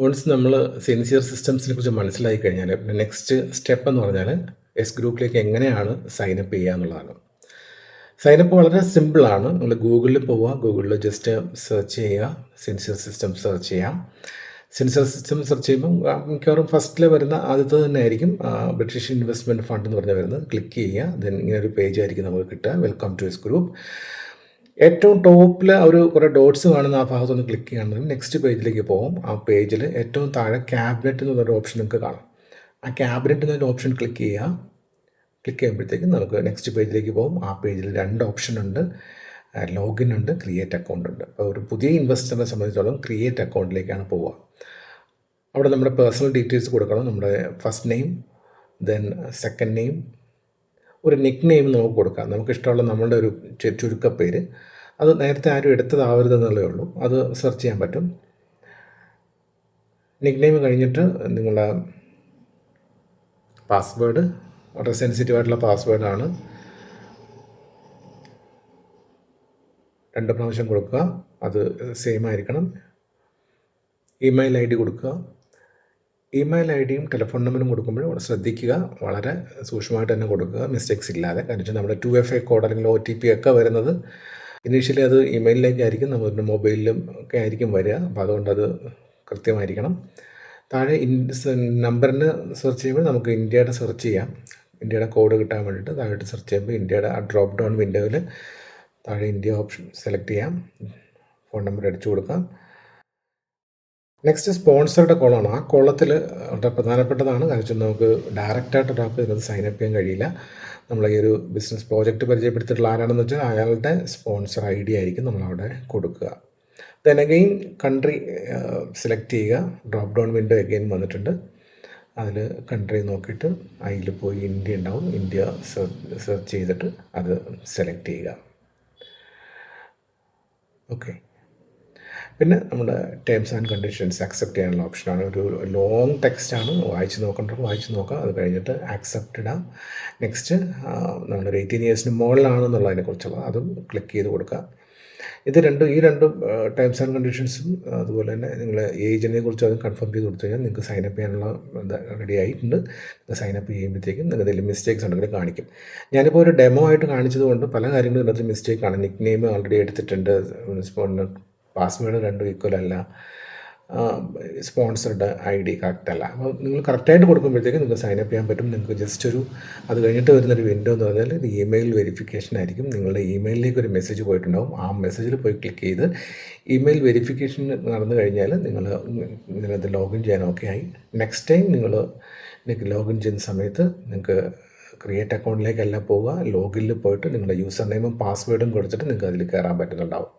Once നമ്മൾ sincere സിസ്റ്റംസിനെ കുറിച്ച് മനസ്സിലായി കഴിഞ്ഞാൽ പിന്നെ നെക്സ്റ്റ് സ്റ്റെപ്പ് എന്ന് പറഞ്ഞാൽ എസ് ഗ്രൂപ്പിലേക്ക് എങ്ങനെയാണ് സൈനപ്പ് ചെയ്യുക എന്നുള്ളതാണ്. സൈനപ്പ് വളരെ സിമ്പിളാണ്. നിങ്ങൾ ഗൂഗിളിൽ പോവുക, ഗൂഗിളിൽ ജസ്റ്റ് സെർച്ച് ചെയ്യുക, സിൻസിയർ സിസ്റ്റം സെർച്ച് ചെയ്യാം. സിൻസിയർ സിസ്റ്റം സെർച്ച് ചെയ്യുമ്പം മിക്കവാറും ഫസ്റ്റിൽ വരുന്ന ആദ്യത്തെ തന്നെ ആയിരിക്കും ബ്രിട്ടീഷ് ഇൻവെസ്റ്റ്മെൻറ്റ് ഫണ്ട് എന്ന് പറഞ്ഞ് വരുന്നത്. ക്ലിക്ക് ചെയ്യുക, ദെൻ ഇങ്ങനെ ഒരു പേജ് ആയിരിക്കും നമുക്ക് കിട്ടുക, വെൽക്കം ടു എസ് ഗ്രൂപ്പ്. ഏറ്റവും ടോപ്പിൽ ഒരു കുറേ ഡോട്ട്സ് കാണുന്ന ആ ഭാഗത്തൊന്ന് ക്ലിക്ക് ചെയ്യുകയാണെങ്കിൽ നെക്സ്റ്റ് പേജിലേക്ക് പോകും. ആ പേജിൽ ഏറ്റവും താഴെ ക്യാബിനറ്റ് എന്നൊരു ഓപ്ഷൻ നിങ്ങൾക്ക് കാണാം. ആ ക്യാബിനറ്റ് എന്നൊരു ഓപ്ഷൻ ക്ലിക്ക് ചെയ്യുക. ക്ലിക്ക് ചെയ്യുമ്പോഴത്തേക്കും നമുക്ക് നെക്സ്റ്റ് പേജിലേക്ക് പോകും. ആ പേജിൽ 2 ഓപ്ഷൻ ഉണ്ട്, ലോഗിൻ ഉണ്ട്, ക്രിയേറ്റ് അക്കൗണ്ട് ഉണ്ട്. അപ്പോൾ ഒരു പുതിയ ഇൻവെസ്റ്ററിനെ സംബന്ധിച്ചിടത്തോളം ക്രിയേറ്റ് അക്കൗണ്ടിലേക്കാണ് പോവുക. അവിടെ നമ്മുടെ പേഴ്സണൽ ഡീറ്റെയിൽസ് കൊടുക്കണം. നമ്മുടെ first name, then second name, ഒരു നിക്ക് നെയിം നമുക്ക് കൊടുക്കാം. നമുക്കിഷ്ടമുള്ള നമ്മളുടെ ഒരു ചുരുക്കപ്പേര്. അത് നേരത്തെ ആരും എടുത്തതാവരുതെന്നുള്ളതേ ഉള്ളൂ. അത് സെർച്ച് ചെയ്യാൻ പറ്റും. നിക്ക് നെയിം കഴിഞ്ഞിട്ട് നിങ്ങളുടെ പാസ്വേഡ് വളരെ സെൻസിറ്റീവ് ആയിട്ടുള്ള പാസ്വേഡാണ്. 2 പ്രാവശ്യം കൊടുക്കുക. അത് സെയിം ആയിരിക്കണം. ഇമെയിൽ ID കൊടുക്കുക. ഇമെയിൽ IDയും ടെലിഫോൺ നമ്പറും കൊടുക്കുമ്പോൾ ശ്രദ്ധിക്കുക, വളരെ സൂക്ഷ്മമായിട്ട് തന്നെ കൊടുക്കുക, മിസ്റ്റേക്സ് ഇല്ലാതെ. കാരണം നമ്മുടെ 2FA കോഡ് അല്ലെങ്കിൽ OTP ഒക്കെ വരുന്നത് ഇനീഷ്യലി അത് ഇമെയിലിലേക്കായിരിക്കും, നമ്മുടെ മൊബൈലിലും ഒക്കെ ആയിരിക്കും വരിക. അപ്പോൾ അതുകൊണ്ടത് കൃത്യമായിരിക്കണം. താഴെ നമ്പറിന് സെർച്ച് ചെയ്യുമ്പോൾ നമുക്ക് ഇന്ത്യയുടെ സെർച്ച് ചെയ്യാം. ഇന്ത്യയുടെ കോഡ് കിട്ടാൻ വേണ്ടിയിട്ട് താഴോട്ട് സെർച്ച് ചെയ്യുമ്പോൾ ഇന്ത്യയുടെ ആ ഡ്രോപ്പ് ഡൗൺ വിൻഡോയിൽ താഴെ ഇന്ത്യ ഓപ്ഷൻ സെലക്ട് ചെയ്യാം, ഫോൺ നമ്പർ അടിച്ചു കൊടുക്കാം. നെക്സ്റ്റ് സ്പോൺസറുടെ കോളമാണ്. ആ കോളത്തിൽ വളരെ പ്രധാനപ്പെട്ടതാണ്. കാരണം നമുക്ക് ഡയറക്റ്റായിട്ട് ഒരാൾക്ക് ഇതിനകത്ത് സൈനപ്പ് ചെയ്യാൻ കഴിയില്ല. നമ്മൾ ഈ ഒരു ബിസിനസ് പ്രോജക്റ്റ് പരിചയപ്പെടുത്തിയിട്ടുള്ള ആരാണെന്ന് വെച്ചാൽ അയാളുടെ സ്പോൺസർ ID ആയിരിക്കും നമ്മളവിടെ കൊടുക്കുക. ദെൻ അഗെയിൻ കൺട്രി സെലക്ട് ചെയ്യുക. ഡ്രോപ്പ് ഡൗൺ വിൻഡോ അഗെയിൻ വന്നിട്ടുണ്ട്. അതിൽ കൺട്രി നോക്കിയിട്ട് അതിൽ പോയി ഇന്ത്യ ഉണ്ടാവും. ഇന്ത്യ സെർച്ച് ചെയ്തിട്ട് അത് സെലക്ട് ചെയ്യുക. ഓക്കെ. പിന്നെ നമ്മുടെ ടേംസ് ആൻഡ് കണ്ടീഷൻസ് അക്സെപ്റ്റ് ചെയ്യാനുള്ള ഓപ്ഷനാണ്. ഒരു ലോങ് ടെക്സ്റ്റാണ്, വായിച്ച് നോക്കാം. അത് കഴിഞ്ഞിട്ട് അക്സെപ്റ്റ് ഇടാം. നെക്സ്റ്റ് നമ്മുടെ 18 ഇയേഴ്സിന് മുകളിലാണെന്നുള്ളതിനെക്കുറിച്ചുള്ള അതും ക്ലിക്ക് ചെയ്ത് കൊടുക്കുക. ഈ രണ്ട് ടേംസ് ആൻഡ് കണ്ടീഷൻസും അതുപോലെ തന്നെ നിങ്ങൾ ഏജിനെ കുറിച്ച് അത് കൺഫേം ചെയ്ത് കൊടുത്തു കഴിഞ്ഞാൽ നിങ്ങൾക്ക് സൈനപ്പ് ചെയ്യാനുള്ള റെഡി ആയിട്ടുണ്ട്. സൈനപ്പ് ചെയ്യുമ്പോഴത്തേക്കും നിങ്ങൾക്ക് എന്തെങ്കിലും മിസ്റ്റേക്സ് ഉണ്ടെങ്കിൽ കാണിക്കും. ഞാനിപ്പോൾ ഒരു ഡെമോ ആയിട്ട് കാണിച്ചതുകൊണ്ട് പല കാര്യങ്ങളും ഇതിനകത്ത് മിസ്റ്റേക്കാണ്. നിക്ക് നെയിം ഓൾറെഡി എടുത്തിട്ടുണ്ട്, പാസ്വേഡ് 2 ഈക്വൽ അല്ല, സ്പോൺസറുടെ ID കറക്റ്റ് അല്ല. അപ്പോൾ നിങ്ങൾ കറക്റ്റായിട്ട് കൊടുക്കുമ്പോഴത്തേക്കും നിങ്ങൾക്ക് സൈനപ്പ് ചെയ്യാൻ പറ്റും. നിങ്ങൾക്ക് ജസ്റ്റ് അത് കഴിഞ്ഞിട്ട് വരുന്നൊരു വിൻഡോ എന്ന് പറഞ്ഞാൽ ഇത് ഇമെയിൽ വെരിഫിക്കേഷൻ ആയിരിക്കും. നിങ്ങളുടെ ഇമെയിലിലേക്ക് ഒരു മെസ്സേജ് പോയിട്ടുണ്ടാവും. ആ മെസ്സേജിൽ പോയി ക്ലിക്ക് ചെയ്ത് ഇമെയിൽ വെരിഫിക്കേഷൻ നടന്നു കഴിഞ്ഞാൽ നിങ്ങളത് ലോഗിൻ ചെയ്യാൻ ഓക്കെ ആയി. നെക്സ്റ്റ് ടൈം നിങ്ങൾക്ക് ലോഗിൻ ചെയ്യുന്ന സമയത്ത് നിങ്ങൾക്ക് ക്രിയേറ്റ് അക്കൗണ്ടിലേക്കല്ല പോവുക, ലോഗിനിൽ പോയിട്ട് നിങ്ങളുടെ യൂസർ നെയിമും പാസ്വേഡും കൊടുത്തിട്ട് നിങ്ങൾക്ക് അതിൽ കയറാൻ പറ്റുന്നുണ്ടാവും.